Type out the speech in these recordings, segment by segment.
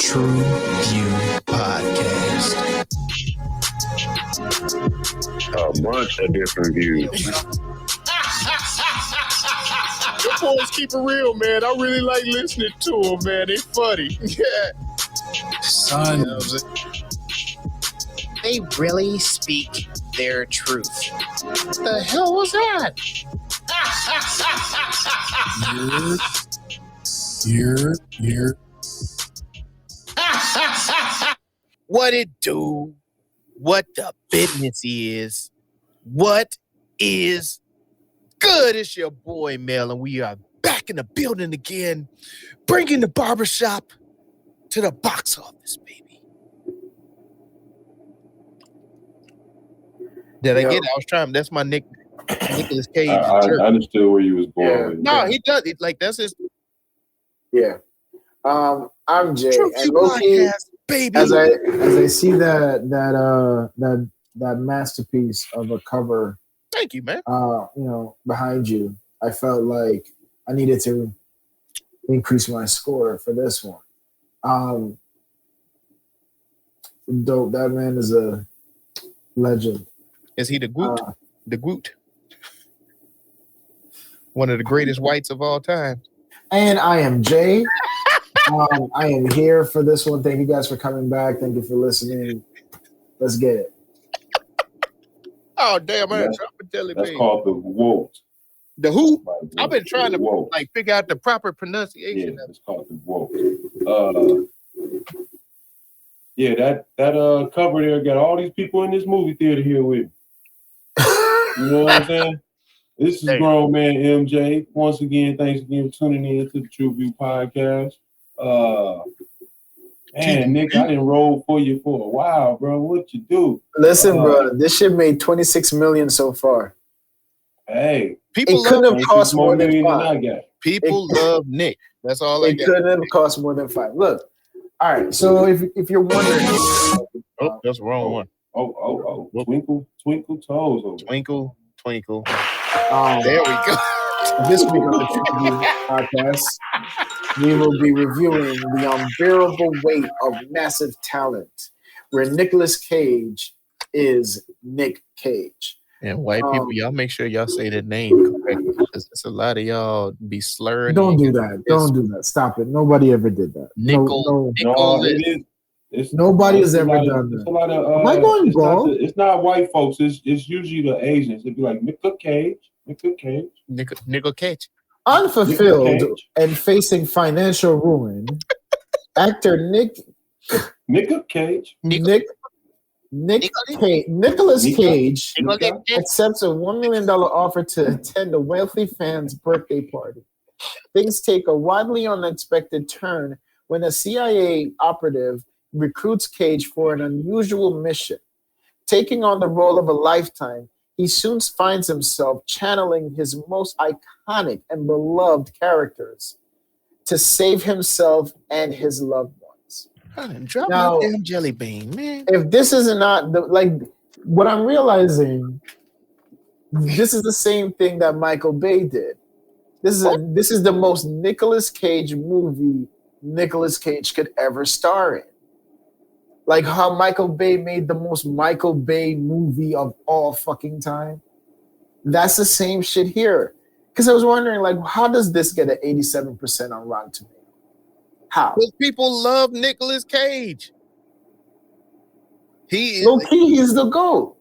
True View Podcast. A bunch of different views. Your boys keep it real, man. I really like listening to them, man. They funny. Yeah. Son, You know what I'm saying? They really speak their truth. What the hell was that? you're. What it do? What the business is? What is good? It's your boy Mel, and we are back in the building again, bringing the barbershop to the box office, baby. Did I get it? I was trying. That's my Nicolas Cage. I understood where you was going. No, he does it. Like that's his. Yeah. I'm Jay, True and low-key, baby. as I see that masterpiece of a cover, Thank you, man. behind you, I felt like I needed to increase my score for this one. Dope. That man is a legend. Is he the Groot? The Groot. One of the greatest whites of all time. And I am Jay. I am here for this one. Thank you guys for coming back. Thank you for listening. Let's get it. Oh damn! I dropped a jelly That's bean. called the Wolt. The who? I've been trying to Wolt. figure out the proper pronunciation. Yeah, it's called the Wolt. That cover there got all these people in this movie theater here with me. You know what I'm saying? This is grown man MJ. Once again, thanks again for tuning in to the True View Podcast. Man, Nick, I didn't roll for you for a while, bro. What you do? Listen, bro, this shit made $26 million so far. Hey, It couldn't have cost more than than I $5. got. People love Nick. That's all I It got. couldn't have cost more than $5. Look, all right. So if you're wondering, Oh, that's the wrong one. Oh, twinkle toes over. Twinkle, twinkle. there There we go. this week on the True View Podcast, we will be reviewing the unbearable weight of massive talent, where Nicolas Cage is Nick Cage. And white people, y'all make sure y'all say that name correctly. It's a lot of y'all be slurring. Don't do that. Don't do that. Stop it. Nobody ever did that. Nickel. No, it is. Nobody has ever done It's that. a lot of. Am I going wrong? It's not white folks. It's usually the Asians. It'd be like Nicolas Cage. Nickel Cage. Unfulfilled Nick Cage. and facing financial ruin, actor Nicolas Cage. Nicolas Cage Nicolas accepts a $1 million offer to attend a wealthy fan's birthday party. Things take a wildly unexpected turn when a CIA operative recruits Cage for an unusual mission. Taking on the role of a lifetime, he soon finds himself channeling his most iconic and beloved characters to save himself and his loved ones. Drop Now- my damn jelly bean, man. If this is not what I'm realizing, this is the same thing that Michael Bay did. This is the most Nicolas Cage movie Nicolas Cage could ever star in. Like how Michael Bay made the most Michael Bay movie of all fucking time. That's the same shit here. Because I was wondering, how does this get an 87% on Rotten Tomatoes? How? Because people love Nicolas Cage. He is. Low key, he's the GOAT.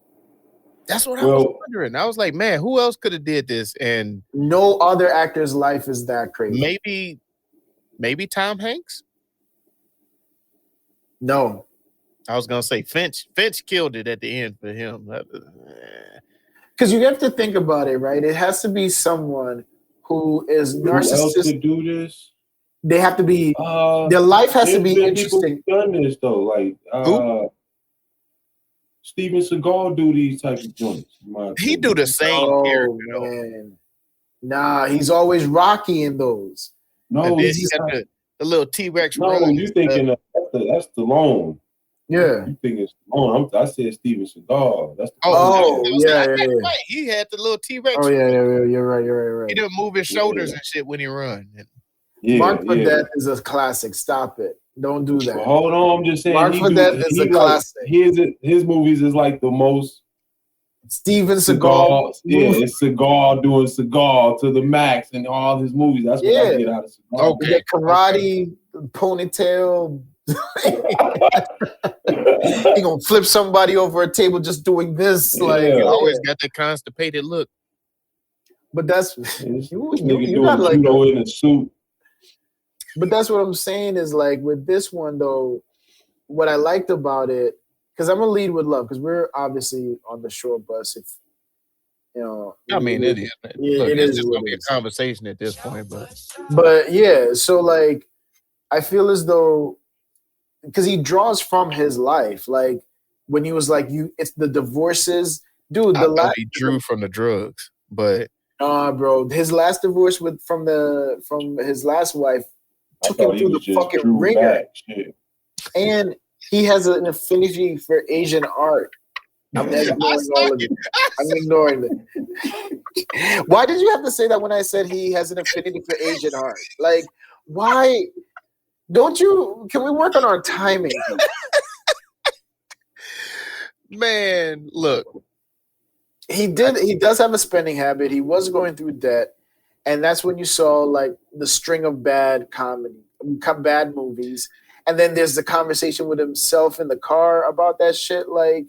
That's what I was wondering. I was like, man, who else could have did this? And No other actor's life is that crazy. maybe Tom Hanks. No. I was gonna say Finch. Finch killed it at the end for him. Because you have to think about it, right? It has to be someone who is Who else narcissistic. could do this? They have to be. Their life has to There's be been people interesting. who've done this though, like Steven Seagal do these type of joints. He do the same character though. Man. Nah, he's always Rocky in those. No, And then he's he just got the little T-Rex. no, run you and thinking that's Stallone. Yeah. You think it's Stallone? I said Steven Seagal. That's the Oh, yeah. Right. He had the little T-Rex. Oh yeah. You're right. He didn't move his shoulders and shit when he run. yeah, Mark for yeah. Death is a classic. Stop it. Don't do that. But hold on, I'm just saying. Mark for Death is a classic. His movies is like the most Steven cigar. Seagal. Yeah, it's cigar doing cigar to the max in all his movies. That's what I get out of cigar. Okay. The karate ponytail. He gonna flip somebody over a table just doing this. Like, Yeah. You always got that constipated look. but that's This you nigga got doing like. judo in a suit. But that's what I'm saying is like with this one though, what I liked about it, because I'm gonna lead with love, because we're obviously on the shore bus. If you know, I mean, it is. Yeah, Look, it it's is just what gonna be it a is. conversation at this point, But yeah, so like I feel as though because he draws from his life, like when he was like, it's the divorces, dude. I The thought last, he drew from the drugs, but bro, his last divorce from his last wife I took thought him he through the was just fucking Drew ringer, back. Shit. and he has an affinity for Asian art. I'm ignoring all of it. I'm ignoring it. Why did you have to say that when I said he has an affinity for Asian art? Like, why don't you? Can we work on our timing? man, look, He does have a spending habit. He was going through debt, and that's when you saw like the string of bad movies. And then there's the conversation with himself in the car about that shit. Like,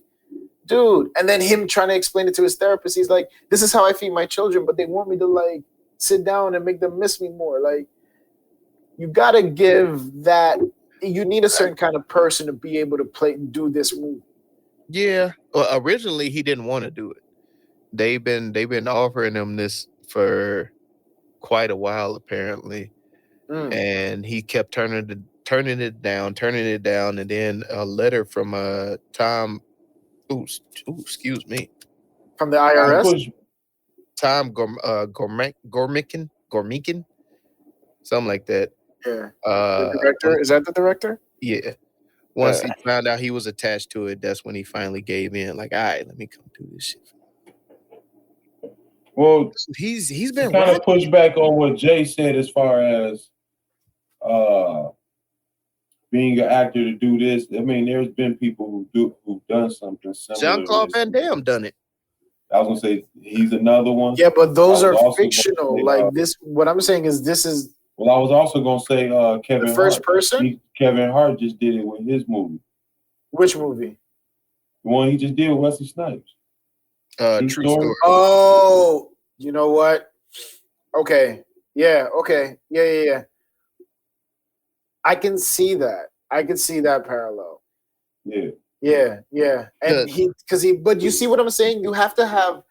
dude, and then him trying to explain it to his therapist. He's like, this is how I feed my children, but they want me to like sit down and make them miss me more. Like, you gotta give that. You need a certain kind of person to be able to do this movie. yeah. Well, originally he didn't want to do it. They've been offering him this for quite a while, apparently, and he kept turning it down, and then a letter from Tom. Excuse me. From the IRS? Tom Gormican, something like that. Yeah. The director? Is that the director? Yeah. Once he found out he was attached to it, that's when he finally gave in. Like, all right, let me come do this shit. Well, he's been kind of pushed back on what Jay said as far as being an actor to do this. I mean, there's been people who've done something similar. Jean-Claude Van Damme done it. I was gonna say he's another one. Yeah, but those are fictional. Say, like this, what I'm saying is this is. Well, I was also gonna say Kevin. The first person. Kevin Hart just did it with his movie. Which movie? The one he just did with Wesley Snipes. True Story. Oh, you know what? Okay. Yeah. Okay. Yeah. I can see that. I can see that parallel. Yeah. And but you see what I'm saying? You have to have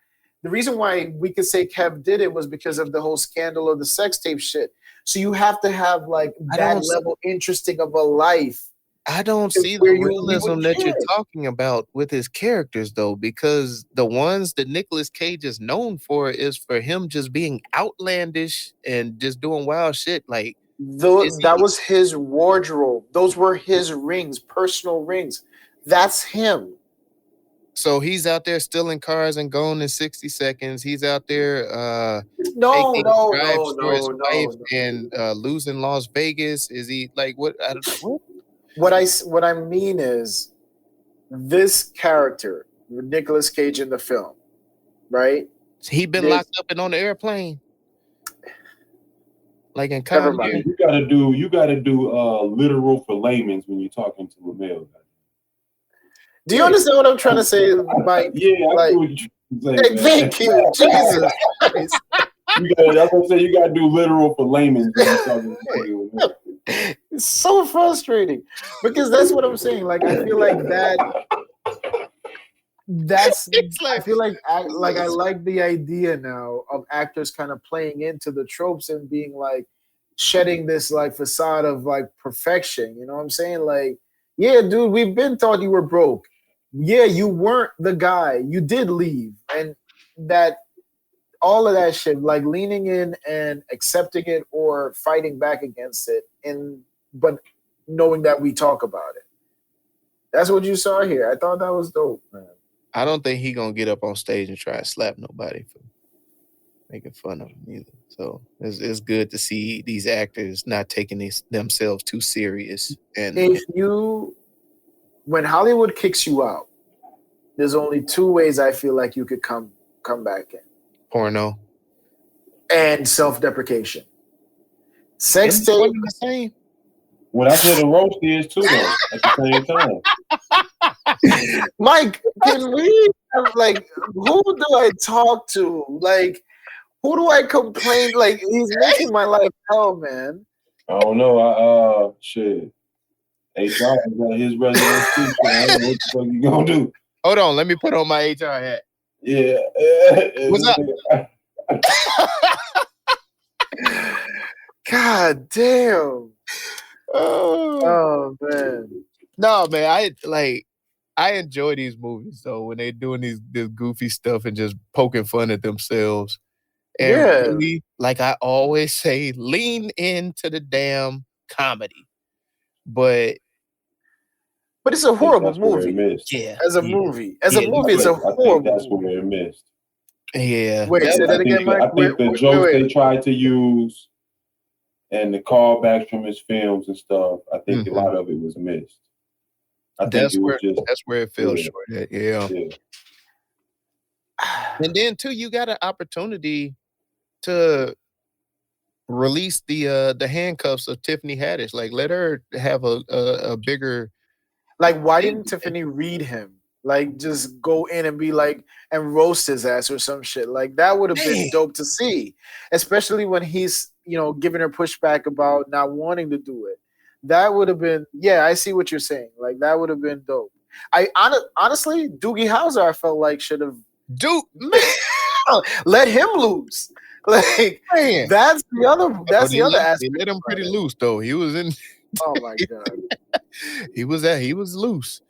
the reason why we could say Kev did it was because of the whole scandal of the sex tape shit. So you have to have like that level interesting of a life. I don't see the realism that you're talking about with his characters though, because the ones that Nicolas Cage is known for is for him just being outlandish and just doing wild shit. Like that was his wardrobe. Those were his rings, personal rings. That's him. So he's out there stealing cars and going in 60 seconds. He's out there no, and losing Las Vegas. Is he like what? I don't know. What I mean is this character, Nicolas Cage in the film, right? He been locked up and on the airplane. Like in Comedy. You gotta do literal for layman's when you're talking to a male guy. Do you understand what I'm trying to say, Mike? Yeah, I see what you're saying. Thank you, Jesus Christ. That's what I'm saying. You gotta do literal for layman's when you're talking to a male. It's so frustrating because that's what I'm saying. Like I feel like that's I feel like I like the idea now of actors kind of playing into the tropes and being like shedding this like facade of like perfection. You know what I'm saying? Like, yeah, dude, we've been thought you were broke. Yeah, you weren't the guy. You did leave, and that all of that shit, like leaning in and accepting it or fighting back against it, but knowing that we talk about it. That's what you saw here. I thought that was dope, man. I don't think he gonna get up on stage and try to slap nobody for making fun of him either. So it's good to see these actors not taking themselves too serious. And when Hollywood kicks you out, there's only two ways I feel like you could come back in. Porno. And self-deprecation. Sex Isn't one tape. and the same? Well, that's what a roast is too, though. At the same time. Mike, can we have, like, who do I talk to? Like, who do I complain? Like, he's making my life hell, man. I don't know. Shit. HR got his residence too. So I don't know what the fuck you gonna do. Hold on, let me put on my HR hat. Yeah. What's up? God damn. Oh man. No, man. I enjoy these movies though when they're doing this goofy stuff and just poking fun at themselves. And really, like I always say, lean into the damn comedy. But it's a horrible movie. Yeah. As a movie. As a movie, it's a horrible that's where it missed. Yeah. Wait, say that again, Mike. I think the jokes they tried to use and the callbacks from his films and stuff, I think a lot of it was missed. I think that's where it fell short at. Yeah. And then too, you got an opportunity to release the handcuffs of Tiffany Haddish. Like, let her have a bigger. Like, why didn't Tiffany read him? Like, just go in and be like, and roast his ass or some shit. Like, that would have been dope to see, especially when he's, giving her pushback about not wanting to do it. That would have been, I see what you're saying. Like, that would have been dope. Honestly, Doogie Howser, I felt like should have let him loose. Like, man, that's the other aspect. He let him pretty loose though. He was in. Oh my god. He was loose.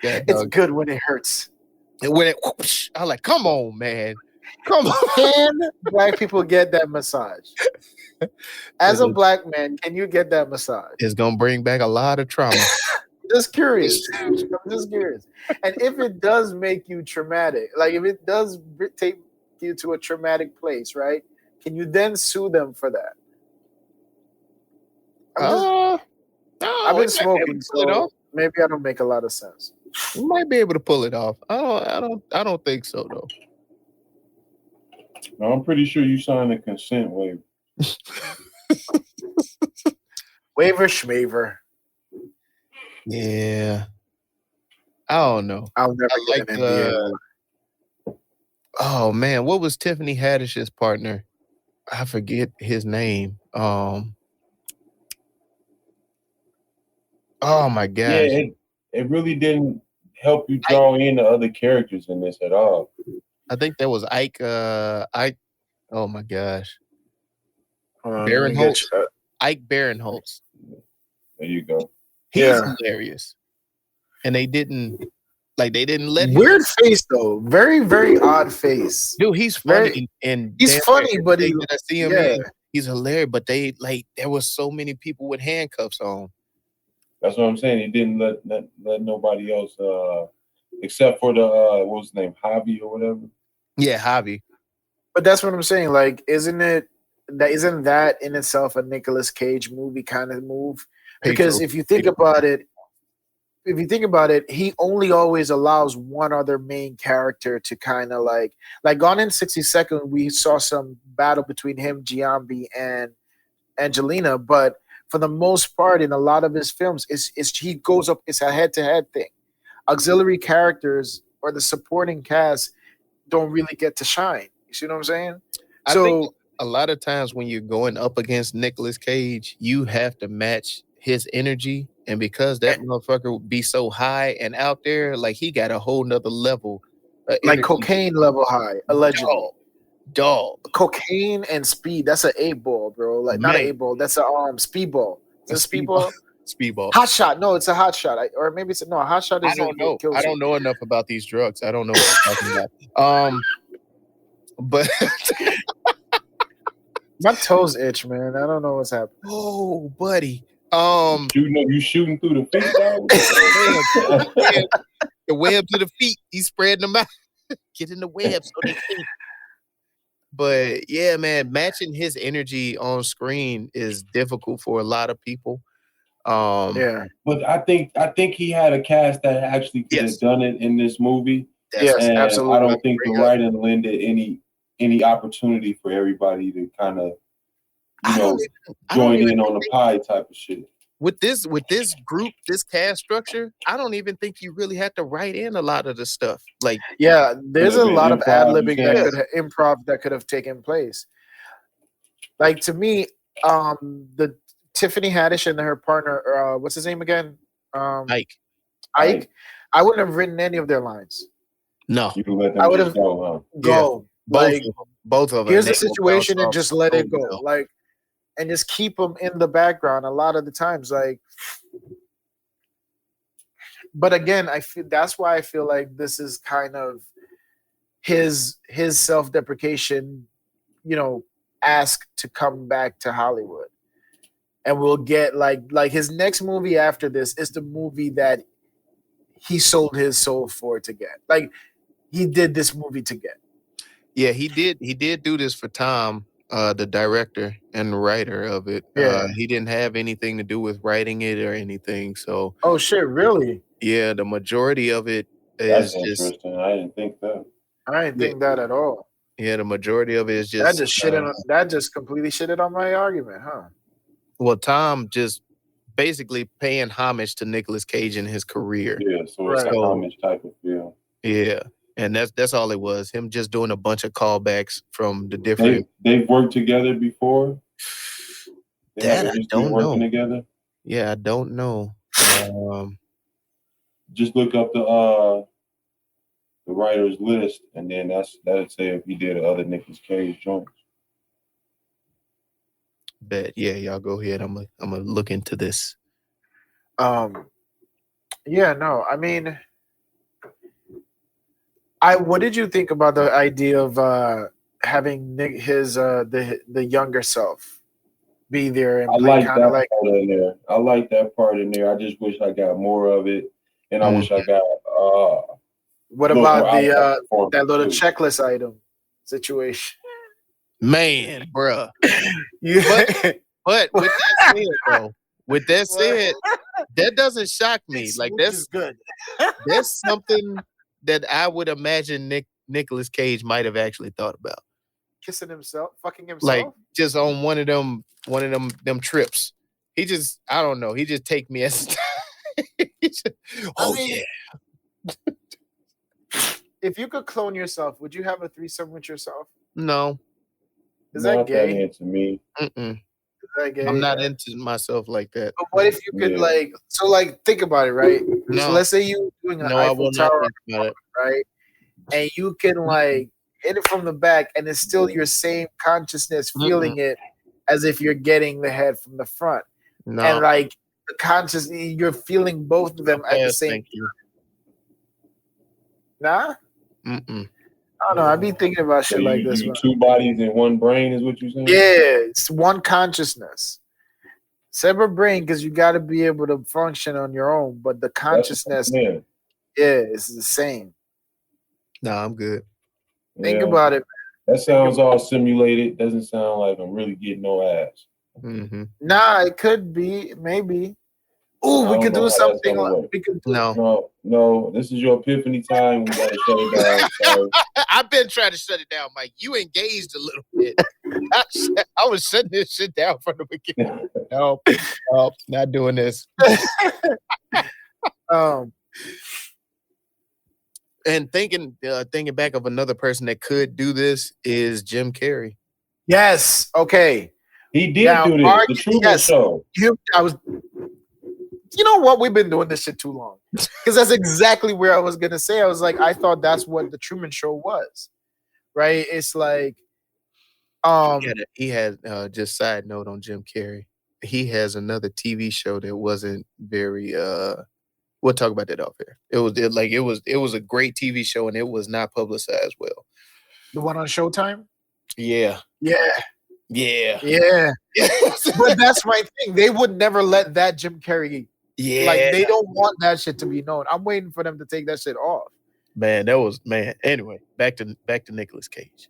Yeah, it's good when it hurts. And when it, whoosh, I'm like, come on, man. Come on. Can black people get that massage? As a black man, can you get that massage? It's gonna bring back a lot of trauma. Just curious. I'm just curious. And if it does make you traumatic, like if it does take you to a traumatic place, right? Can you then sue them for that? I've been smoking, so maybe I don't make a lot of sense. You might be able to pull it off. I don't think so though. No, I'm pretty sure you signed a consent waiver. Waiver schmaver. Yeah. I don't know. I'll never get an NBA. Oh man, what was Tiffany Haddish's partner? I forget his name. Oh my gosh. Yeah, it really didn't help you draw in the other characters in this at all. I think that was Ike. Oh my gosh. Barinholtz. Ike Barinholtz. There you go. He's hilarious. And they didn't let him. Weird face though. Very, very odd face. Dude, he's funny. He's funny, but I see him he's hilarious. But there was so many people with handcuffs on. That's what I'm saying. He didn't let nobody else except for the what was his name? Javi or whatever. Yeah, Javi. But that's what I'm saying. Like, isn't that in itself a Nicolas Cage movie kind of move? Because if you think about it, he only always allows one other main character to kind of like Gone in 60 Seconds, we saw some battle between him, Giambi, and Angelina, but for the most part, in a lot of his films, he goes up. It's a head-to-head thing. Auxiliary characters or the supporting cast don't really get to shine. You see what I'm saying? I think a lot of times when you're going up against Nicolas Cage, you have to match his energy, and because that motherfucker would be so high and out there, like he got a whole nother level, like cocaine level high, allegedly. Dog. Cocaine and speed. That's an 8-ball, bro. Like not an 8-ball. That's a speedball. It's a speedball. Speedball. Hot shot. No, it's a hot shot. Or maybe it's a hot shot. Is I don't know. I don't know enough about these drugs. I don't know what you're talking about. But my toes itch, man. I don't know what's happening. Oh, buddy. You shooting through the feet, the web to the feet. He's spreading them out. Get in the web so they can. But yeah, man, matching his energy on screen is difficult for a lot of people. Yeah. But I think he had a cast that actually could Yes. have done it in this movie. That's Yes, And absolutely. I don't think the Bring up- writing lended any opportunity for everybody to kind of, I don't join even in on the think- pie type of shit. with this group, this cast structure. I don't even think you really had to write in a lot of the stuff. Like, Yeah, there's Could a have lot been of ad improv, libbing you that said? could have taken place. Like to me, the Tiffany Haddish and her partner, what's his name again? Ike. Ike. I wouldn't have written any of their lines. No, You can let I them would just have- go, huh? Go like both of them. here's They the both situation and bounced just off let so it go. well. Like, and just keep them in the background a lot of the times. Like, but again, I feel that's why I feel like this is kind of his self-deprecation, ask to come back to Hollywood. And we'll get like his next movie after this is the movie that he sold his soul for to get. Like he did this movie to get. Yeah, he did do this for Tom, the director and writer of it. Yeah. He didn't have anything to do with writing it or anything. So Oh shit, really? yeah, the majority of it That's is just interesting. I didn't think that. I didn't Yeah. think that at all. the majority of it is That just just that just completely shitted on my argument, huh? well, Tom just basically paying homage to Nicolas Cage in his career. Yeah, so it's Right. a homage type of feel. Yeah. And that's all it was. Him just doing a bunch of callbacks from the different They've worked together before. They have That a I history of don't working know. together. Yeah, I don't know. Just look up the writer's list, and then that'd say if he did other Nicolas Cage joints. Bet. Yeah, y'all go ahead. I'm gonna look into this. Yeah, no, I mean, what did you think about the idea of having Nick his the younger self be there and I play like kind that of like part in there. I like that part in there. I just wish I got more of it, and I wish I got what little about more the outside performance, that little too. checklist item situation? Man, bruh. Yeah. But with that said, though, with that said, that doesn't shock me. Like Which good. that's something that I would imagine Nicolas Cage might have actually thought about. Kissing himself, fucking himself. Like just on one of them trips. He just, I don't know. He just take me as I mean, yeah. if you could clone yourself, would you have a threesome with yourself? No. Is Not that gay? into me. Mm-mm. Is that gay? I'm not into myself like that. But what if you could Yeah. think about it, right? No. So let's say you doing an No, I Eiffel will not Tower, think about it. right? And you can hit it from the back, and it's still your same consciousness feeling it as if you're getting the head from the front, No. and like the conscious, you're feeling both of them at the Yes, same. thank you. Nah, Mm-mm. I don't know. I be thinking about So shit like this. you Man. 2 bodies in one brain is what you saying? Yeah, it's one consciousness. Separate brain because you got to be able to function on your own, but the consciousness, Yeah. it's the same. No, I'm good. Think Yeah. about it. That sounds all simulated. Doesn't sound like I'm really getting no ass. Mm-hmm. Nah, it could be, maybe. Ooh, I we don't could know do how that's something. gonna Like, work. we could do, No. No. This is your epiphany time. We gotta shut it down. Sorry. I've been trying to shut it down, Mike. You engaged a little bit. I was shutting this shit down from the beginning. No, not doing this. And thinking back of another person that could do this is Jim Carrey. yes. Okay. He did Now, do this. The Truman Show. You know what? We've been doing this shit too long. Because that's exactly where I was gonna say. I was like, I thought that's what the Truman Show was, right? It's like, He had just side note on Jim Carrey. He has another TV show that wasn't very. We'll talk about that off here. It was a great TV show and it was not publicized well. the one on Showtime. Yeah. Yeah. Yeah. Yeah. But that's my thing. They would never let that Jim Carrey. Yeah. Like they don't want that shit to be known. I'm waiting for them to take that shit off. Man, that was man. Anyway, back to Nicolas Cage.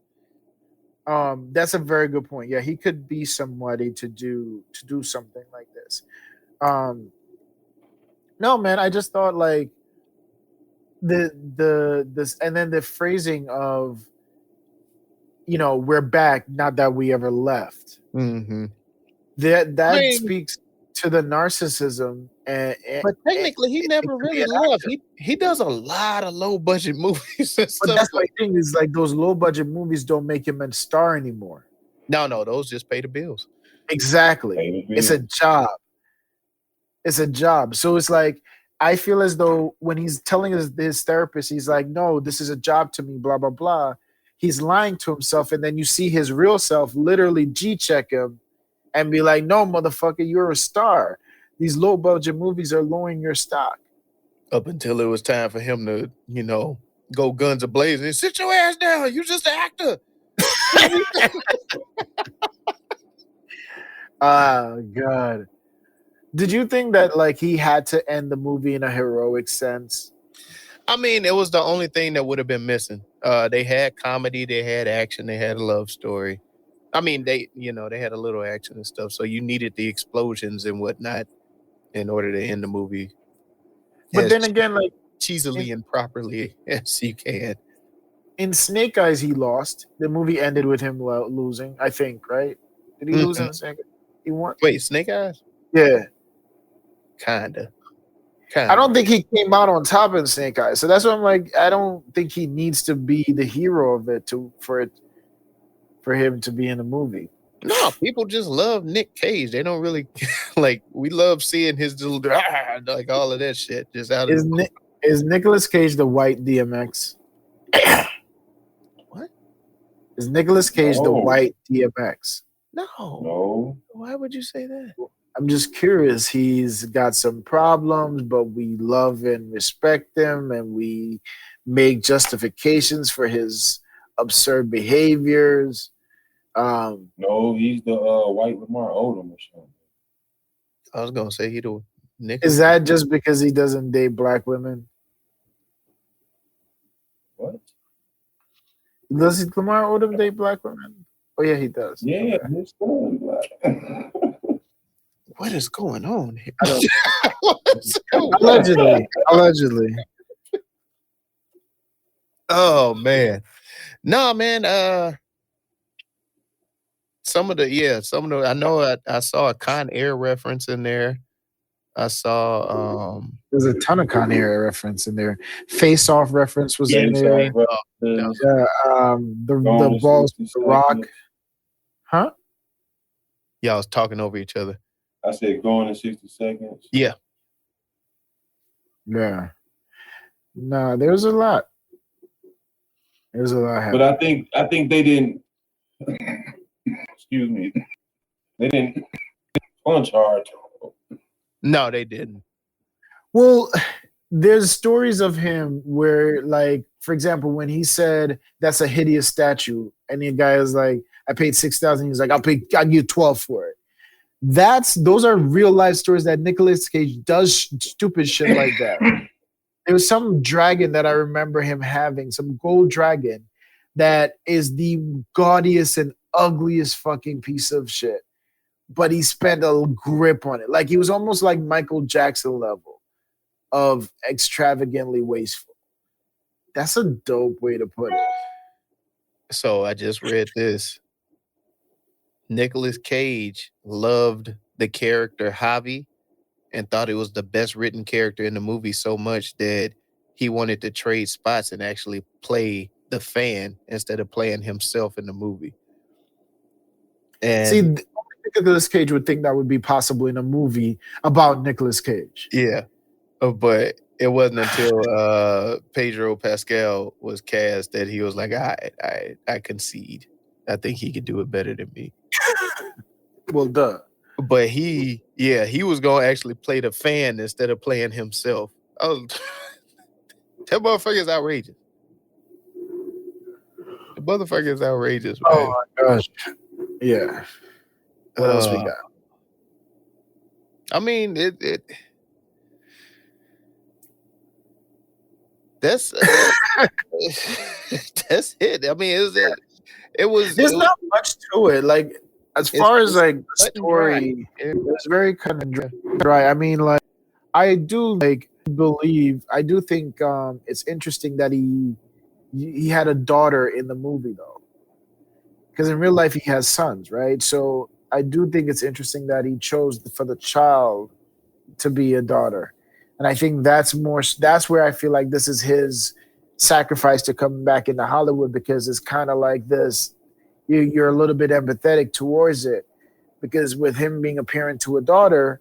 That's a very good point. Yeah, he could be somebody to do something like this. Um, no, man, I just thought like this, and then the phrasing of, we're back, not that we ever left. Mm-hmm. That I mean, speaks to the narcissism, but technically, he it never could be really an left. actor. He does a lot of low budget movies and But stuff. that's my thing is like those low budget movies don't make him a star anymore. No, those just pay the bills. Exactly. It's a job. It's a job. So it's like I feel as though when he's telling his therapist, he's like, "No, this is a job to me." Blah blah blah. He's lying to himself, and then you see his real self literally G-check him and be like, "No, motherfucker, you're a star. These low budget movies are lowering your stock." Up until it was time for him to, go guns a-blazing. Sit your ass down. You're just an actor. God. Did you think that like he had to end the movie in a heroic sense? I mean, it was the only thing that would have been missing. They had comedy, they had action, they had a love story. I mean, they had a little action and stuff. So you needed the explosions and whatnot in order to end the movie. But then again, like cheesily and properly as you can. In Snake Eyes, he lost. The movie ended with him losing, I think, right? Did he lose in Snake Eyes? He won. Wait, Snake Eyes? Yeah. Kinda. I don't think he came out on top in Snake Eyes. So that's why I'm like, I don't think he needs to be the hero of it for him to be in the movie. No, people just love Nick Cage. They don't really like. We love seeing his little like all of that shit. Just out is Nicolas Cage the white DMX? What? Is Nicolas Cage the white DMX? No. Why would you say that? I'm just curious. He's got some problems, but we love and respect him, and we make justifications for his absurd behaviors. No, he's the white Lamar Odom or something. I was gonna say he the Nick. Is that just because he doesn't date black women? What? Does Lamar Odom date black women? Oh yeah, he does. Yeah, his son black. What is going on here? Allegedly. Oh man. No, man. Some of the I know I saw a Con Air reference in there. I saw there's a ton of Con Air reference in there. Face Off reference was in there. The balls with the rock. Huh? Y'all was talking over each other. I said going in 60 seconds. Yeah. Yeah. No, there's a lot. There's a lot happening. But I think they didn't excuse me. They didn't punch hard. No, they didn't. Well, there's stories of him where, like, for example, when he said that's a hideous statue, and the guy was like, I paid $6,000. He's like, I'll give you 12 for it. Those are real life stories that Nicolas Cage does stupid shit like that. There was some dragon that I remember him having, some gold dragon that is the gaudiest and ugliest fucking piece of shit. But he spent a grip on it. Like he was almost like Michael Jackson level of extravagantly wasteful. That's a dope way to put it. So I just read this. Nicolas Cage loved the character Javi and thought it was the best written character in the movie so much that he wanted to trade spots and actually play the fan instead of playing himself in the movie. And see, Nicolas Cage would think that would be possible in a movie about Nicolas Cage. Yeah, but it wasn't until Pedro Pascal was cast that he was like, I concede. I think he could do it better than me. Well, duh. But he was going to actually play the fan instead of playing himself. Oh, that motherfucker is outrageous. The motherfucker is outrageous, man. Oh, my gosh. Yeah. What else we got? I mean, that's that's it. I mean, There's not much to it. Like as far as like the cut and dry. story, it was very kind of dry. I mean, like I do like believe. I do think it's interesting that he had a daughter in the movie though, because in real life he has sons, right? So I do think it's interesting that he chose for the child to be a daughter, and I think that's where I feel like this is his sacrifice to come back into Hollywood, because it's kind of like this. You're a little bit empathetic towards it, because with him being a parent to a daughter,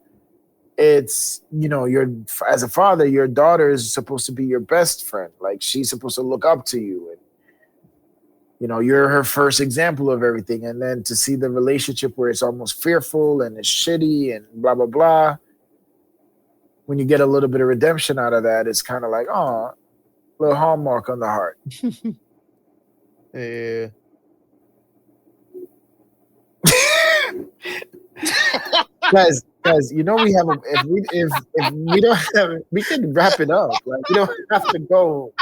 it's you're as a father, your daughter is supposed to be your best friend. Like she's supposed to look up to you, and you're her first example of everything. And then to see the relationship where it's almost fearful and it's shitty and blah blah blah, when you get a little bit of redemption out of that, it's kind of like, oh, little hallmark on the heart. Yeah. guys, we have if we don't have, we can wrap it up. Like you don't have to go.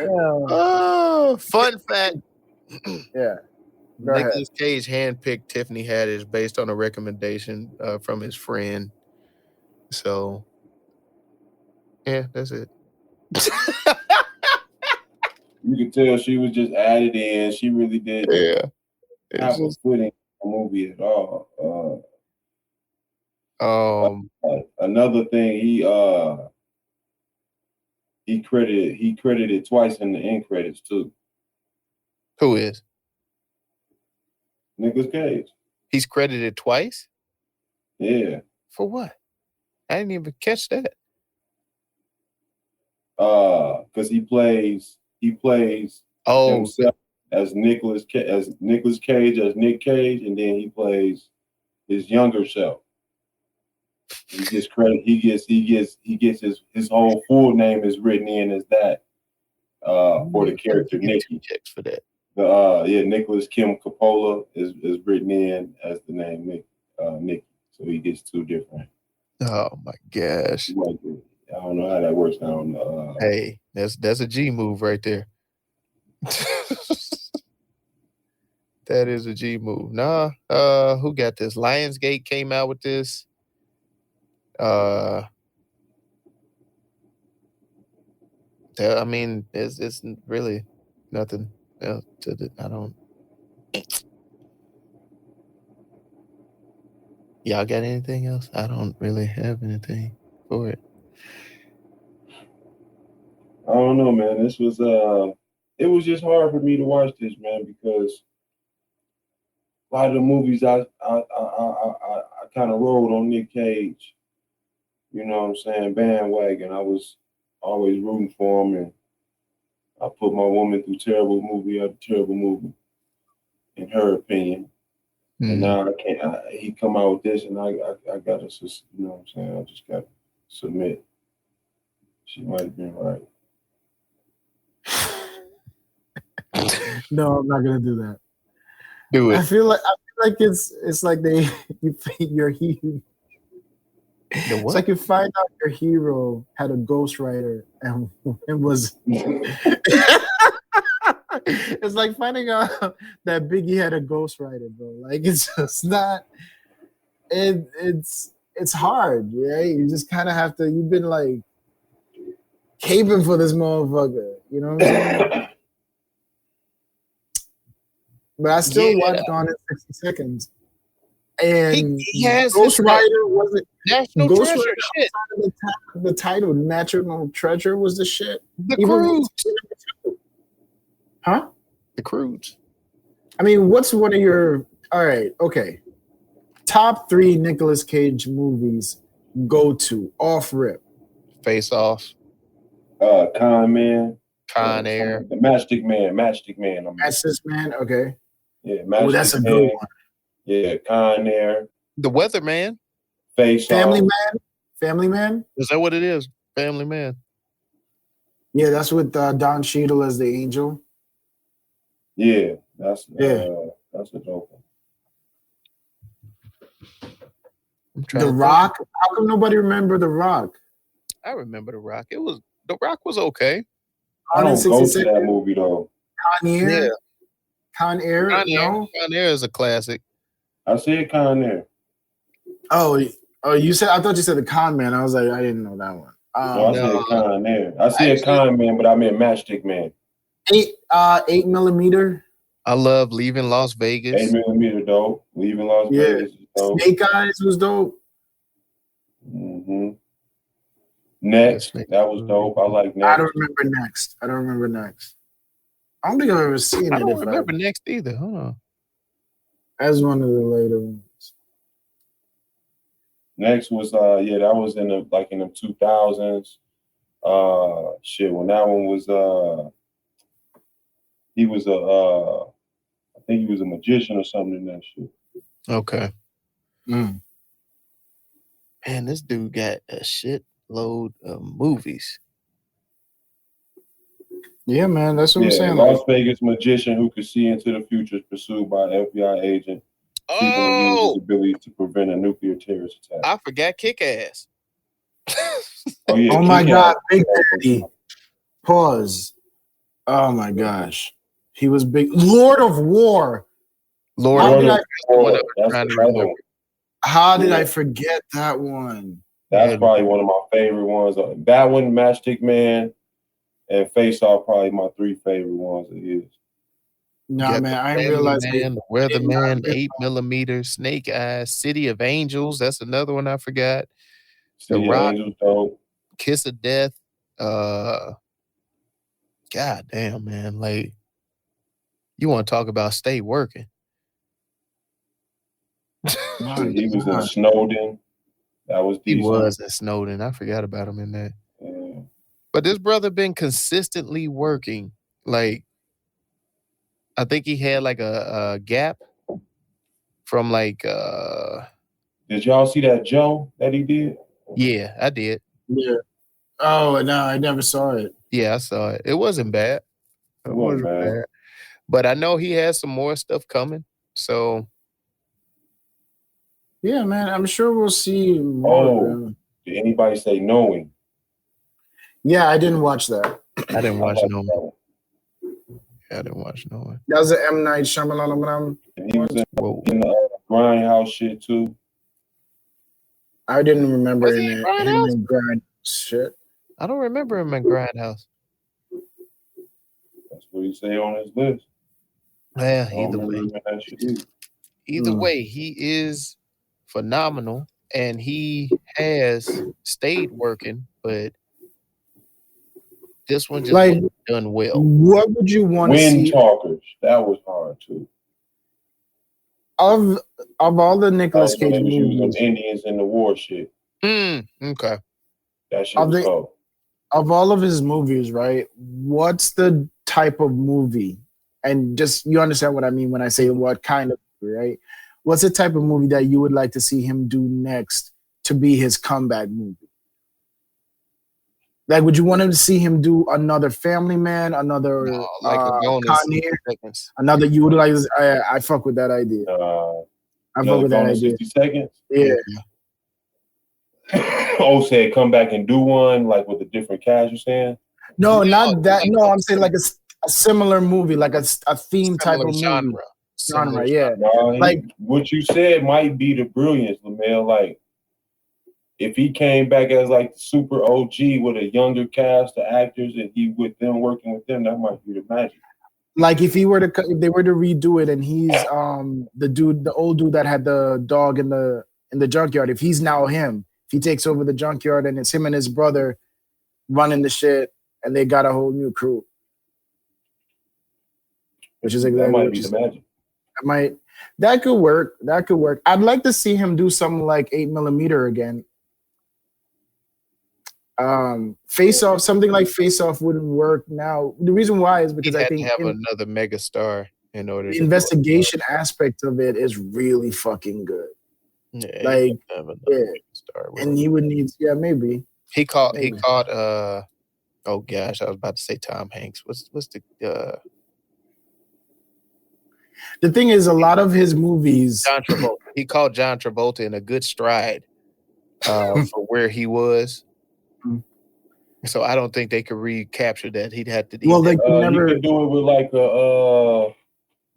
Oh, fun fact. Yeah. Go ahead. Nicolas Cage handpicked Tiffany Haddish based on a recommendation from his friend. So, yeah, that's it. You could tell she was just added in. She really didn't have a foot in the movie at all. Another thing, he credited twice in the end credits too. Who is? Nicolas Cage. He's credited twice? Yeah. For what? I didn't even catch that. Because he plays himself as Nicolas Cage as Nick Cage, and then he plays his younger self. He gets credit. He gets his whole full name is written in as that for the character Nicky. Checks for that. Nicholas Kim Coppola is written in as the name Nicky. So he gets two different. Oh my gosh! I don't know how that works now. Hey, that's a G move right there. That is a G move. Nah. Who got this? Lionsgate came out with this. I mean, it's really nothing else to the. I don't. Y'all got anything else? I don't really have anything for it. I don't know, man. This was it was just hard for me to watch this, man, because a lot of the movies I kind of rolled on Nick Cage. You know what I'm saying? Bandwagon. I was always rooting for him, and I put my woman through terrible movie after terrible movie, in her opinion. And now I can't. He come out with this, and I gotta, you know what I'm saying? I just gotta submit. She might have been right. No, I'm not gonna do that. Do it. I feel like it's like your hero. It's like you find out your hero had a ghostwriter and was. It's like finding out that Biggie had a ghostwriter, bro. Like it's just not. It's hard, right? You just kind of have to. You've been like caping for this motherfucker. You know what I'm saying? But I still watched Gone in 60 Seconds. And he has Ghostwriter wasn't National Ghostwriter Treasure shit. The title National Treasure was the shit. The Cruise. Huh? The Cruise. I mean, what's one of your top 3 Nicolas Cage movies go to off rip? Face Off. Con Man. Con Air. The Matchstick Man. Matchstick Man, okay. Yeah, Matchstick that's a Man. good one. Yeah, Con Air. The Weatherman. Face Family Off. Man. Family Man. Is that what it is? Family Man. Yeah, that's with Don Cheadle as the angel. Yeah, that's a dope one. The Rock. How come nobody remember The Rock? I remember The Rock. The Rock was okay. I don't go to that movie though. Con Air. Yeah. Con Air. No. Con Air is a classic. I said Con Air. Oh, you said. I thought you said the Con Man. I was like, I didn't know that one. No, I said Con Air. I said Actually- Con Man, but I meant Matchstick Man. 8mm. I love Leaving Las Vegas. 8mm dope. Leaving Las Yeah. Vegas is dope. Snake Eyes was dope. Mm-hmm. Next, that was dope. I like Next. I don't remember Next. I don't think I've ever seen it. I don't remember Next either. Hold on. As one of the later ones. Next was that was in the 2000s. When that one was he was I think he was a magician or something in that shit. Okay. Mm. Man, this dude got a shitload of movies. Yeah, man, that's what I'm saying. Las Vegas magician who could see into the future is pursued by an FBI agent seeking to use his abilities to prevent a nuclear terrorist attack. I forgot Kick-Ass. Oh yeah. Oh my God, Big Daddy. Pause. Oh my gosh. He was big. Lord of War. How did I forget that one? That's probably one of my favorite ones. That one, Matchstick Man, and Face Off, probably my 3 favorite ones of his. Nah, man, I didn't realize Man, The Weatherman, 8mm, Snake Eyes, City of Angels. That's another one I forgot. City of Angels, dope. Kiss of Death. God damn, man. Like, you want to talk about stay working. He was in Snowden. That was decent. He was in Snowden. I forgot about him in that. Yeah. But this brother been consistently working. Like, I think he had like a gap from like Did y'all see that Joe that he did? Yeah, I did. Yeah. Oh no, I never saw it. Yeah, I saw it. It wasn't bad. It wasn't bad. But I know he has some more stuff coming. So yeah, man, I'm sure we'll see more. Did anybody say Knowing? Yeah, I didn't watch that. I didn't watch Knowing. Yeah, I didn't watch Knowing. That was an M. Night Shyamalan. And he was in the Grindhouse shit too. I didn't remember Was him he in in Grindhouse? Grind shit. I don't remember him in Grindhouse. That's what he say on his list. Yeah, either way, he is phenomenal and he has stayed working, but this one just wasn't done well. What would you want to see? Wind Talkers. That was hard too. Of all the Nicolas Cage movies, Indians in the war shit. Okay. That shit was hard. Of all of his movies, right? What's the type of movie? And just you understand what I mean when I say what kind of movie, right? What's the type of movie that you would like to see him do next to be his comeback movie? Like, would you want to see him do another Family Man, another a bonus Con Air, another? You would like? I fuck with that idea. I fuck with that idea. 60 seconds. Yeah. Said come back and do one like with a different cast. You saying? No, not that. No, I'm saying like a similar movie, like a theme type of genre. movie. Genre, yeah. Like what you said might be the brilliance, LaMel. Like if he came back as like super OG with a younger cast of actors and he with them working with them, that might be the magic. Like if they were to redo it and he's the old dude that had the dog in the junkyard, if he's now him, if he takes over the junkyard and it's him and his brother running the shit and they got a whole new crew. Which is exactly what you said. That could work. That could work. I'd like to see him do something like 8mm again. Face Off, something like Face Off wouldn't work now. The reason why is because I think have another mega star in order. The investigation aspect of it is really fucking good. Yeah, and he would need, maybe. He caught. Oh gosh, I was about to say Tom Hanks. What's the? The thing is, a lot of his movies. John Travolta. He caught John Travolta in a good stride for where he was. So I don't think they could recapture that. He'd have to. Well, they could You never. could do it with like a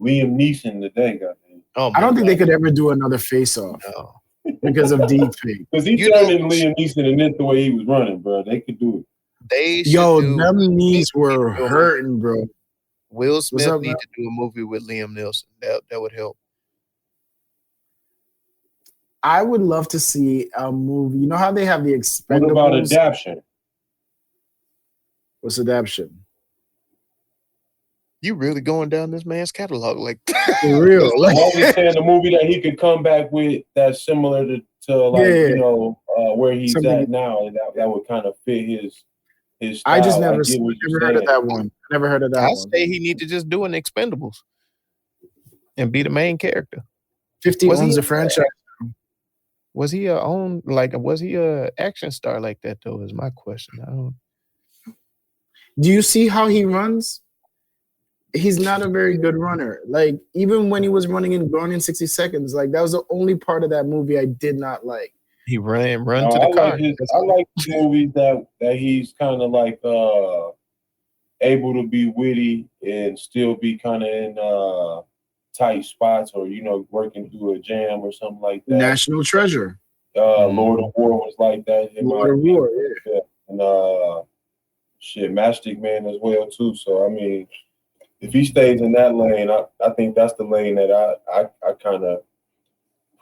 Liam Neeson today, goddamn. Oh, I don't my think they could ever do another face-off God. because of deepfake. Because he You turned know- into Liam Neeson and it the way he was running, bro. They could do it. They should Yo, do. them knees were hurting, bro. Will Smith up, need man? to do a movie with Liam Neeson. That would help. I would love to see a movie. You know how they have the What Expendables? about adaptation? What's adaptation? You really going down this man's catalog like For real. I'm Like, only saying the movie that he could come back with that's similar to like Yeah. you know where he's Something- at now. That would kind of fit his style. I just never, get what you're never heard of saying. that one. Never heard of that I one. say he need to just do an Expendables and be the main character. 50 Was he- owns the franchise. Was he was he a action star like that though? Is my question. I don't. Do you see how he runs? He's not a very good runner. Like, even when he was running in Gone in 60 Seconds, like, that was the only part of that movie I did not like. He run No, to the car. I like movies that he's kind of like able to be witty and still be kind of in tight spots or working through a jam or something like that. National Treasure. Lord of War was like that. in my Lord of opinion. War, yeah. And Matchstick Man as well too. So I mean, if he stays in that lane, I think that's the lane that I kind of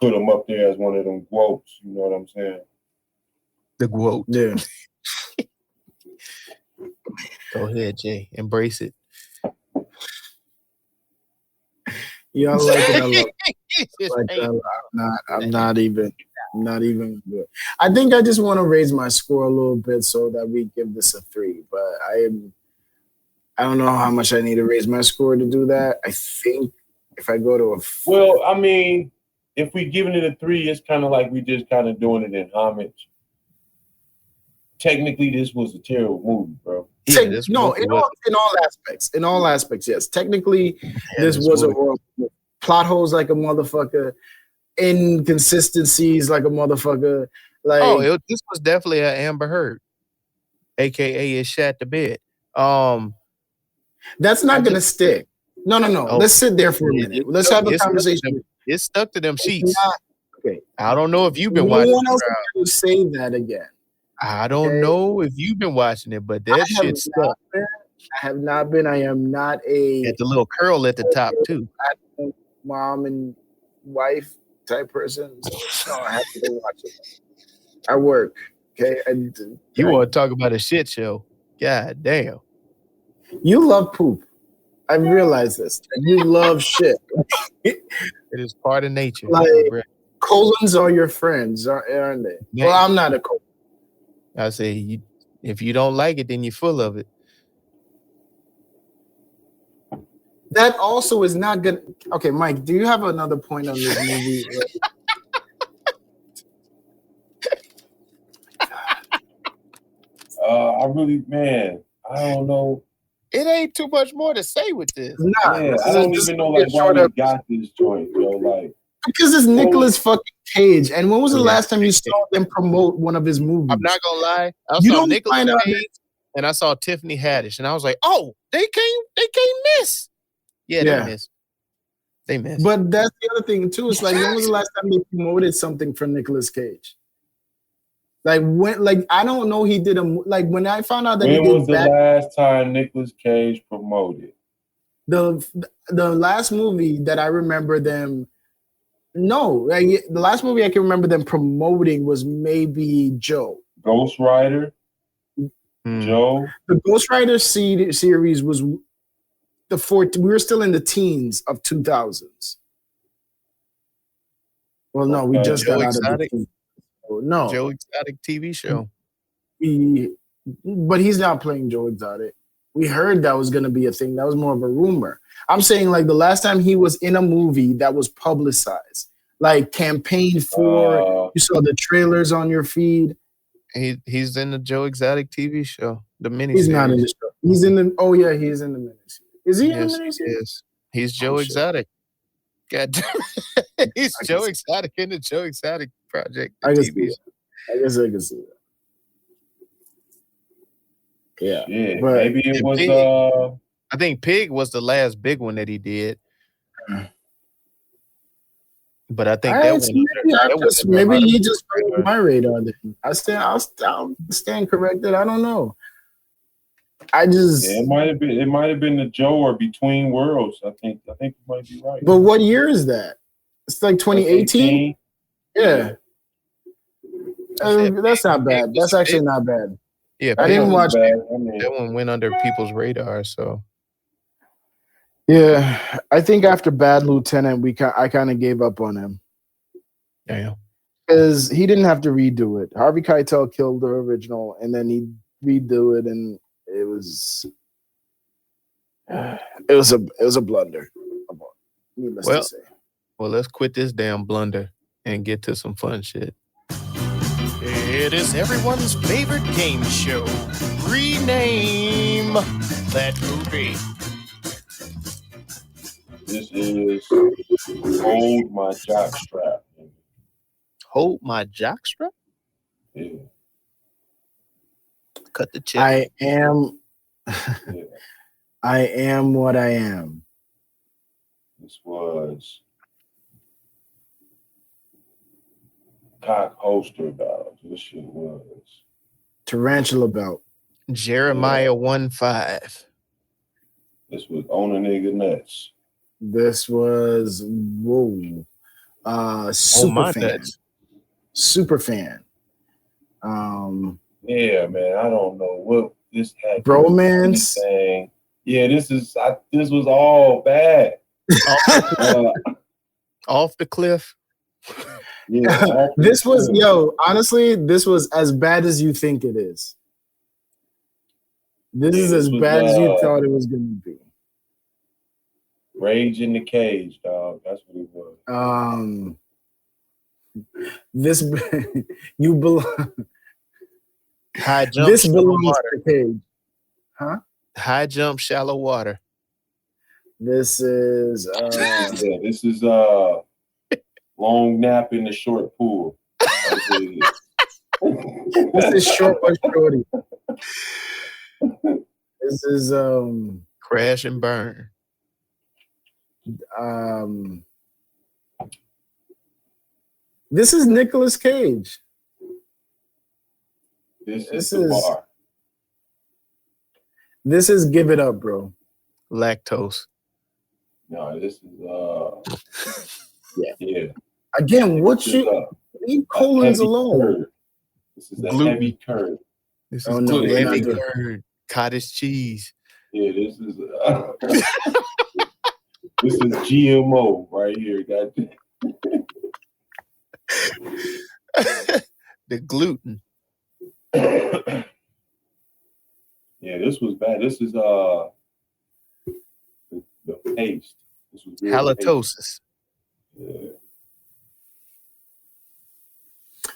put him up there as one of them quotes. You know what I'm saying? The quote. Yeah. Go ahead, Jay. Embrace it. Yeah, I like it. I love It's like pain. I'm not even good. I think I just want to raise my score a little bit so that we give this a 3. But I don't know how much I need to raise my score to do that. I think if I go to a Well, I mean, if we giving it a 3, it's kind of like we just kind of doing it in homage. Technically, this was a terrible movie, bro. Yeah, this no, movie in was- all aspects, yes. Technically, this was a movie- horrible movie. Plot holes like a motherfucker, inconsistencies like a motherfucker. Like, this was definitely an Amber Heard, aka it shat the bed. that's I not gonna just- stick. No. Oh. Let's sit there for a minute. Let's have a It's stuck to conversation. them- It's stuck to them sheets. Not- okay. I don't know if you've been No watching. one else it, will say that again. I don't okay. know if you've been watching it, but that shit stuck. I have not been. I am not a At the little curl at the top too. mom and wife type person. No, I have to go watch it. I work. Okay. You want to talk about a shit show? God damn. You love poop. I realize this. You love shit. It is part of nature. Like- bro. Colons are your friends, aren't they? Yeah. Well, I'm not a colon. I say, if you don't like it, then you're full of it. That also is not good. Okay, Mike, do you have another point on this movie? I really, man, I don't know. It ain't too much more to say with this. Nah, Man, this I is don't just even know a like why short we up- got this joint, yo. Like, because it's Nicolas fucking Cage. And when was the Yeah. last time you saw them promote one of his movies? I'm not gonna lie. I You saw don't Nicolas find out Cage and I saw Tiffany Haddish, and I was like, oh, they can't miss. Yeah, Yeah. they missed. They missed. But that's the other thing too. It's like, when was the last time they promoted something for Nicolas Cage? Like, when? Like, I don't know. He did like when I found out that he when did was the last time Nicolas Cage promoted? the last movie that I remember them. No, like, the last movie I can remember them promoting was maybe Joe. Ghost Rider, Hmm. Joe. The Ghost Rider series was we were still in the teens of 2000s. Well, no, we Okay. just Joe got out of the Exotic? teens. No, Joe Exotic TV show. but he's not playing Joe Exotic. We heard that was going to be a thing. That was more of a rumor. I'm saying, like, the last time he was in a movie that was publicized, like campaigned for, you saw the trailers on your feed. He's in the Joe Exotic TV show. The mini. He's not in the show. He's in the. Oh yeah, he's in the miniseries. Is he in Yes, the he miniseries? is. He's Joe shit. Exotic. God damn it. He's I Joe can see- Exotic in the Joe Exotic project. the I can TV see that. I guess I can see that. Yeah, Shit, but maybe it was Pig. I think Pig was the last big one that he did. But I think all that right, one. so maybe he just fell off my radar. Then I'll stand corrected. I don't know. I just. Yeah, it might have been the Joe or Between Worlds. I think you might be right. But what year is that? It's like 2018. Yeah. That's not bad. That's actually not bad. Yeah, I didn't watch bad. that one went under people's radar. So yeah, I think after Bad Lieutenant, I kind of gave up on him damn. because he didn't have to redo it. Harvey Keitel killed the original, and then he redo it, and it was a blunder. Needless to say. Well, let's quit this damn blunder and get to some fun shit. It is everyone's favorite game show. Rename that movie. This is Hold My Jockstrap. Hold my jockstrap? Yeah. Cut the chip. I am what I am. This was cock holster about. This shit was Tarantula Belt. Jeremiah 1:5. This was On a Nigga Nuts. This was super fan. Nuts. Super fan. Yeah, man. I don't know what this had. Bromance. Yeah, this was all bad. Off the cliff. Yeah, this was honestly, this was as bad as you think it is. This is as bad as you thought it was going to be. Rage in the Cage, dog. That's what it was. This you belong. High jump. This belongs to Cage, huh? High jump, shallow water. This is this is long nap in the short pool. This is Short but Shorty. This is Crash and Burn. This is Nicolas Cage. This is the bar. This is Give It Up, bro. Lactose. No, this is yeah. Again, leave colons alone. Curd. This is a heavy curd. This is heavy curd. Cottage cheese. Yeah, this is this is GMO right here. Goddamn. The gluten. Yeah, this was bad. This is the paste. This was halitosis. Yeah.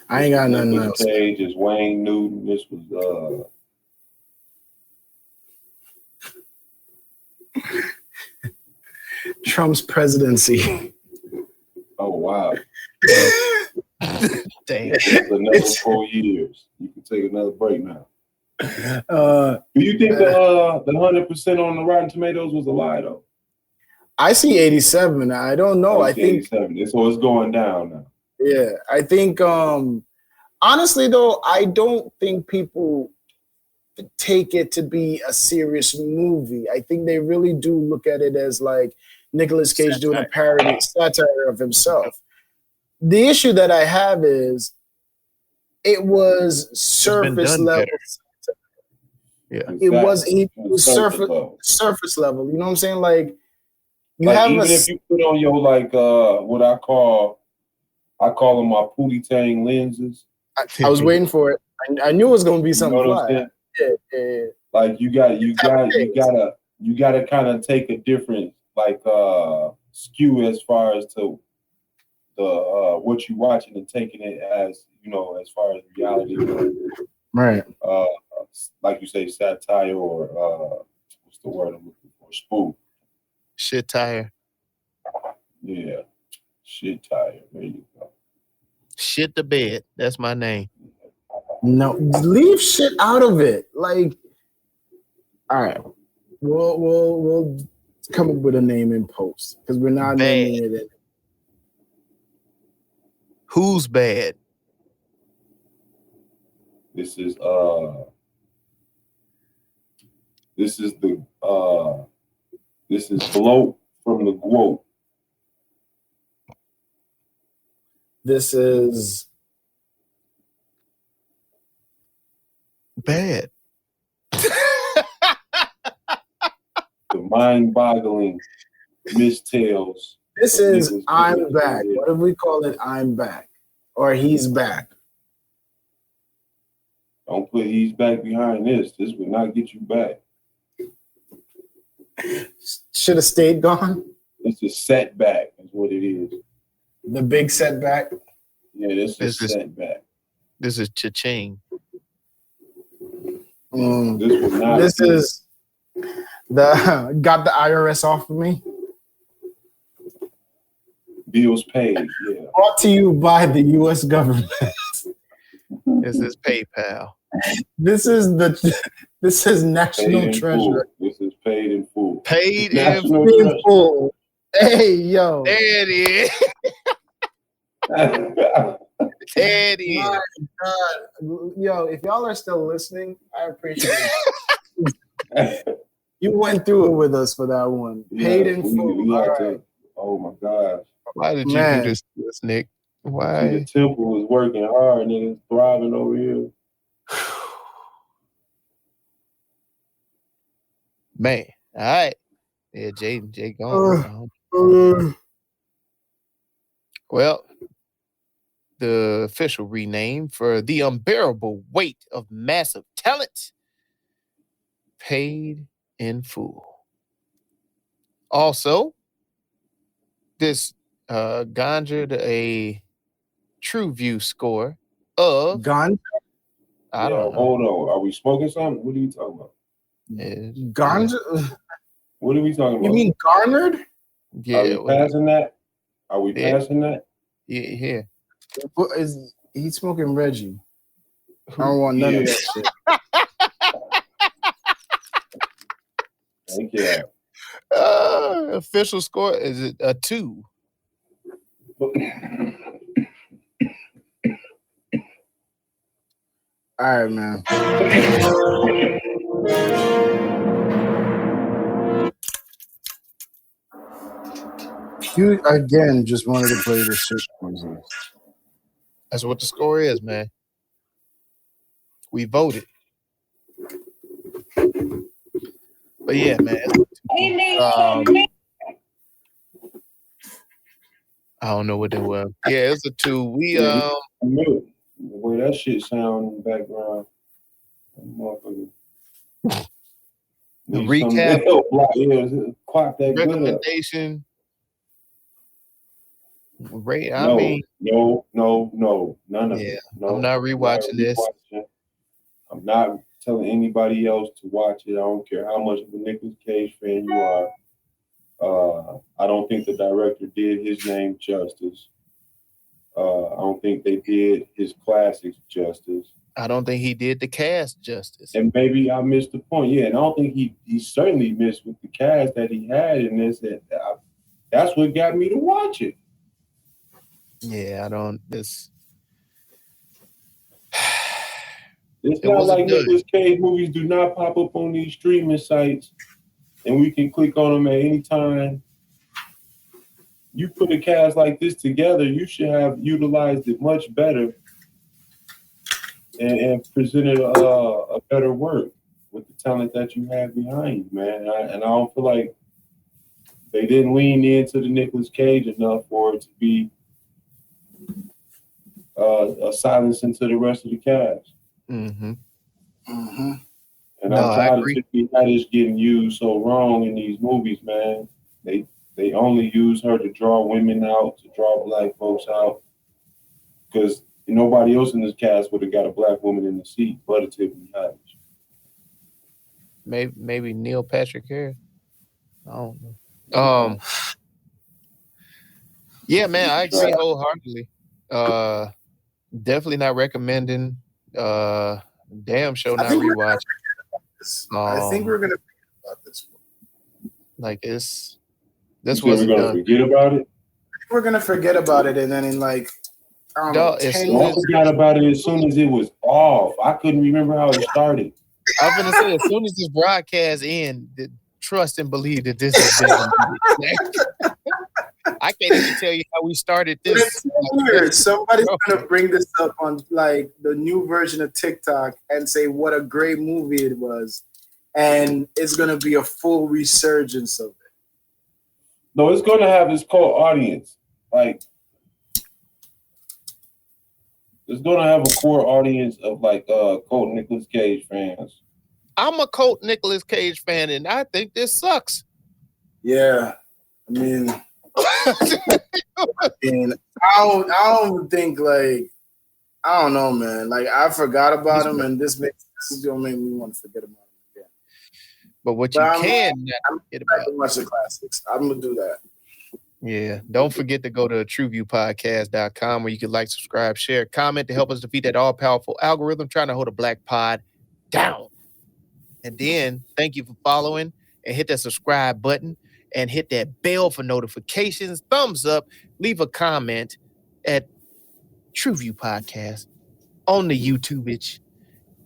I ain't got nothing else. Cage is Wayne Newton. This was Trump's presidency. Oh wow. Damn. Another 4 years. You can take another break now. Do you think the 100% on the Rotten Tomatoes was a lie though? I see 87. I don't know. I think 87. So it's going down now. Yeah, I think honestly though, I don't think people take it to be a serious movie. I think they really do look at it as like Nicolas Cage doing a parody satire of himself. The issue that I have is it was surface level. Yeah, it was surface level. You know what I'm saying? Like you have even if you put on your like what I call them my Pootie Tang lenses. I was waiting for it. I knew it was going to be something fly. Yeah. Like you gotta kind of take a different like skew as far as to the what you're watching and taking it as as far as reality, right? Like you say, satire or what's the word I'm looking for? Spoof. Shit tire. Yeah, shit tire. There you go. Shit the bed. That's my name. No, leave shit out of it. Like All right. We'll come up with a name in post because we're not Bad. naming it. Who's bad? This is the this is bloat from the quote. This is Bad. The mind-boggling mistales. this of is Nicolas I'm Cage. back. What if we call it I'm back? Or he's back. Don't put he's back behind this. This will not get you back. Should have stayed gone. It's a setback, is what it is. The big setback. Yeah, this is This is- setback. This is cha-ching. This will not. This is the got the IRS off of me. Bills paid. Yeah. Brought to you by the U.S. government. This is PayPal. This is National Paid in Treasure. full. This is paid in full. Paid in National In Treasure. full. Hey yo. There it is. There it is. My God. Yo, if y'all are still listening, I appreciate it. You went through it with us for that one. Paid in full. We All had right. to, oh my gosh. Why did you Man. do this to us, Nick? See, Why? the temple is working hard, niggas thriving over here. Man. All right. Yeah, Jay gone. Well, the official rename for the unbearable weight of massive talent, Paid in Full. Also, this garnered a True View score of Gone. I don't know. Hold on. Are we smoking something? What are you talking about? Gone. What are we talking about? You mean garnered? Yeah, Are we passing that? Are we Yeah. passing that? yeah. What is he smoking Reggie? I don't want none of that shit. Thank you. Official score is it a 2? All right, man. You again just wanted to play this shit music. That's what the score is, man. We voted. But yeah, man. I don't know what they were. Yeah, it's a 2. We I knew it. The way that shit sound in the background. Motherfucker. The Need something recap. to help block, clock that good up. recommendation. Ray, I No, mean, no, none of Yeah, it. No, I'm not rewatching this. I'm not telling anybody else to watch it. I don't care how much of a Nicolas Cage fan you are. I don't think the director did his name justice. I don't think they did his classics justice. I don't think he did the cast justice. And maybe I missed the point. Yeah, and I don't think he certainly missed with the cast that he had in this. That's what got me to watch it. Yeah, I don't. This. It's It not wasn't like good. Nicolas Cage movies do not pop up on these streaming sites and we can click on them at any time. You put a cast like this together, you should have utilized it much better and presented a better work with the talent that you have behind you, man. And I don't feel like they didn't lean into the Nicolas Cage enough for it to be a silence into the rest of the cast. Mm-hmm. Mm-hmm. And No, I'm I tired agree. of Tiffany getting used so wrong in these movies, man. They only use her to draw women out, to draw black folks out, because nobody else in this cast would have got a black woman in the seat but a Tiffany Haddish. Maybe Neil Patrick Harris. I don't know. Yeah, man, I agree wholeheartedly. Definitely not recommending. Damn show not think we're rewatch. this. I think we're gonna forget about this one. Like this We're wasn't gonna done. forget about it. We're gonna forget about it, and then in like I don't know, Dog, as 10 soon I years. forgot about it as soon as it was off. I couldn't remember how it started. I was gonna say, as soon as this broadcast ends, trust and believe that this has been. I can't even tell you how we started In this. 10 years, somebody's gonna bring this up on like the new version of TikTok and say what a great movie it was, and it's gonna be a full resurgence of it. No, it's gonna have its core audience. Like, it's gonna have a core audience of like cult Nicolas Cage fans. I'm a cult Nicolas Cage fan, and I think this sucks. Yeah, I mean, and I don't think like I don't know, man. Like I forgot about him, and this is gonna make me want to forget about him again. But what But you I'm can forget back about. to watch the classics. I'm gonna do that. Yeah. Don't forget to go to trueviewpodcast.com where you can like, subscribe, share, comment to help us defeat that all-powerful algorithm trying to hold a black pod down. And then thank you for following and hit that subscribe button and hit that bell for notifications. Thumbs up. Leave a comment at TrueView Podcast on the YouTube,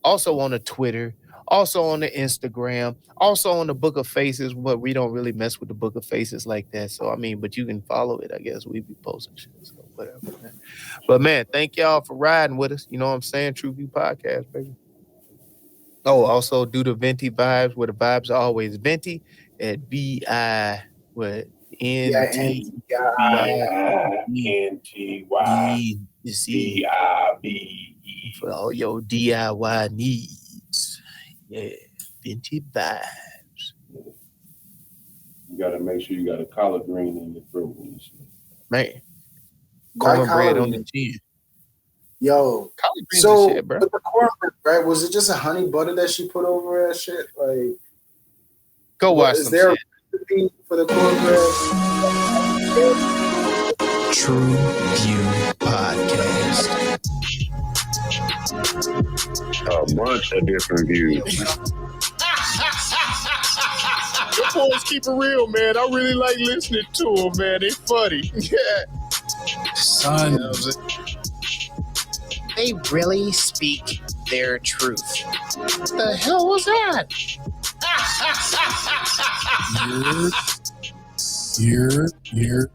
also on the Twitter, also on the Instagram, also on the Book of Faces, but we don't really mess with the Book of Faces like that. So, I mean, but you can follow it, I guess. We be posting shit, so whatever. Man. But, man, thank y'all for riding with us. You know what I'm saying? True View Podcast, baby. Oh, also do the Venti vibes where the vibes are always Venti at VI, what, NTY. NTY for all your DIY needs. Yeah, Venti vibes. You gotta make sure you got a collard green in your throat when you sleep. Man, Why cornbread on collard the chin. Yo, Collard greens so and shit, bro. with the cornbread, right? Was it just a honey butter that she put over that shit? Like, Go watch is some there shit. a recipe for the cornbread? True View Podcast. A bunch of different views. Your boys keep it real, man. I really like listening to them, man. They funny. Yeah. Son. They really speak their truth. What the hell was that? Here.